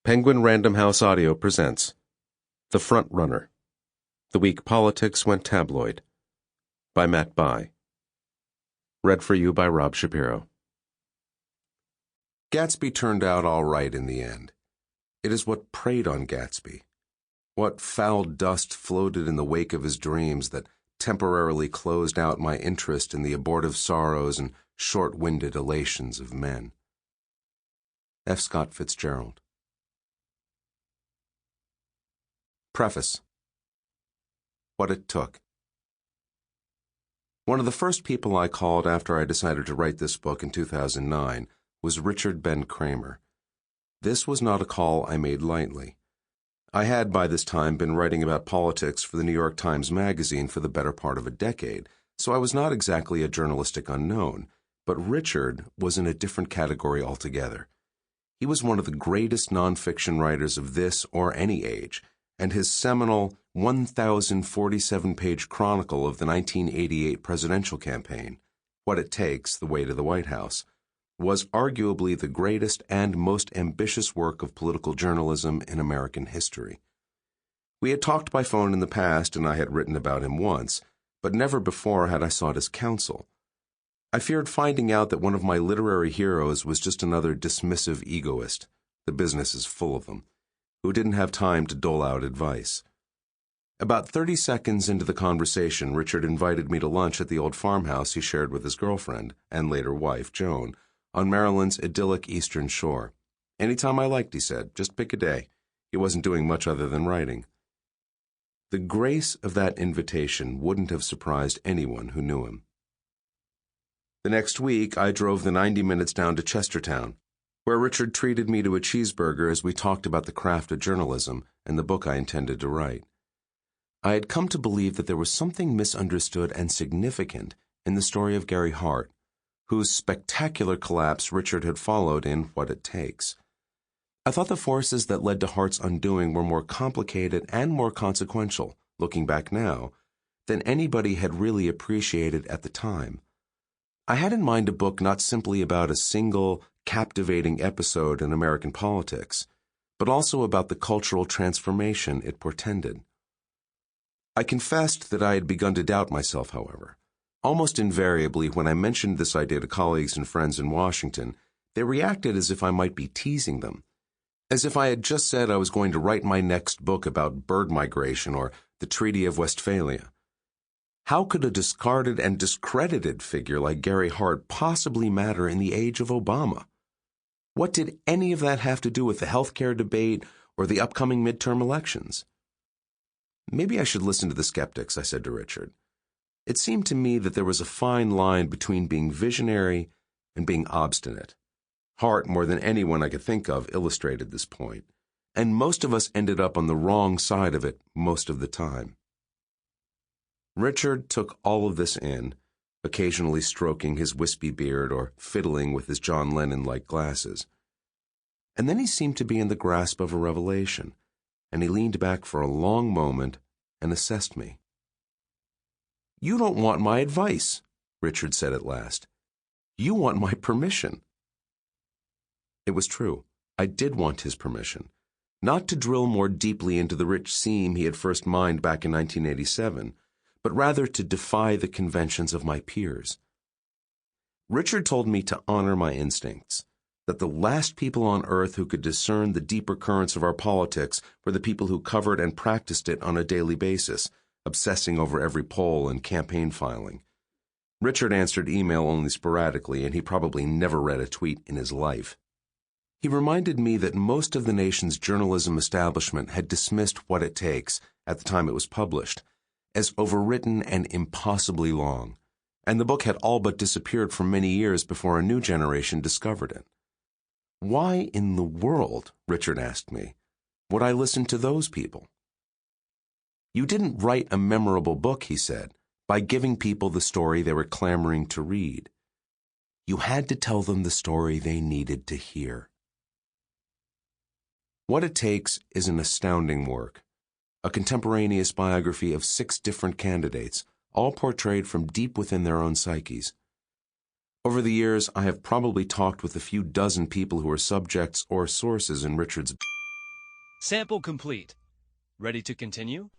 Penguin Random House Audio presents The Front Runner, The Week Politics Went Tabloid, by Matt Bai. Read for you by Rob Shapiro. Gatsby turned out all right in the end. It is what preyed on Gatsby. What foul dust floated in the wake of his dreams that temporarily closed out my interest in the abortive sorrows and short-winded elations of men. F. Scott Fitzgerald. Preface. What it took. One of the first people I called after I decided to write this book in 2009 was Richard Ben Kramer. This was not a call I made lightly. I had by this time been writing about politics for the New York Times Magazine for the better part of a decade, so I was not exactly a journalistic unknown, but Richard was in a different category altogether. He was one of the greatest nonfiction writers of this or any age, and his seminal 1,047-page chronicle of the 1988 presidential campaign, What It Takes, The Way to the White House, was arguably the greatest and most ambitious work of political journalism in American history. We had talked by phone in the past, and I had written about him once, but never before had I sought his counsel. I feared finding out that one of my literary heroes was just another dismissive egoist, the business is full of them, who didn't have time to dole out advice. About 30 seconds into the conversation, Richard invited me to lunch at the old farmhouse he shared with his girlfriend, and later wife, Joan, on Maryland's idyllic eastern shore. Anytime I liked, he said, just pick a day. He wasn't doing much other than writing. The grace of that invitation wouldn't have surprised anyone who knew him. The next week, I drove the 90 minutes down to Chestertown, where Richard treated me to a cheeseburger as we talked about the craft of journalism and the book I intended to write. I had come to believe that there was something misunderstood and significant in the story of Gary Hart, whose spectacular collapse Richard had followed in What It Takes. I thought the forces that led to Hart's undoing were more complicated and more consequential, looking back now, than anybody had really appreciated at the time. I had in mind a book not simply about a single, captivating episode in American politics, but also about the cultural transformation it portended. I confessed that I had begun to doubt myself, however. Almost invariably, when I mentioned this idea to colleagues and friends in Washington, they reacted as if I might be teasing them, as if I had just said I was going to write my next book about bird migration or the Treaty of Westphalia. How could a discarded and discredited figure like Gary Hart possibly matter in the age of Obama? What did any of that have to do with the healthcare debate or the upcoming midterm elections? Maybe I should listen to the skeptics, I said to Richard. It seemed to me that there was a fine line between being visionary and being obstinate. Hart, more than anyone I could think of, illustrated this point, and most of us ended up on the wrong side of it most of the time. Richard took all of this in, occasionally stroking his wispy beard or fiddling with his John Lennon-like glasses. And then he seemed to be in the grasp of a revelation, and he leaned back for a long moment and assessed me. "You don't want my advice," Richard said at last. "You want my permission." It was true. I did want his permission, not to drill more deeply into the rich seam he had first mined back in 1987, but rather to defy the conventions of my peers. Richard told me to honor my instincts, that the last people on earth who could discern the deeper currents of our politics were the people who covered and practiced it on a daily basis, obsessing over every poll and campaign filing. Richard answered email only sporadically, and he probably never read a tweet in his life. He reminded me that most of the nation's journalism establishment had dismissed What It Takes, at the time it was published, as overwritten and impossibly long, and the book had all but disappeared for many years before a new generation discovered it. Why in the world, Richard asked me, would I listen to those people? "You didn't write a memorable book," he said, "by giving people the story they were clamoring to read. You had to tell them the story they needed to hear." What It Takes is an astounding work, a contemporaneous biography of 6 different candidates, all portrayed from deep within their own psyches. Over the years, I have probably talked with a few dozen people who are subjects or sources in Richard's Sample complete. Ready to continue?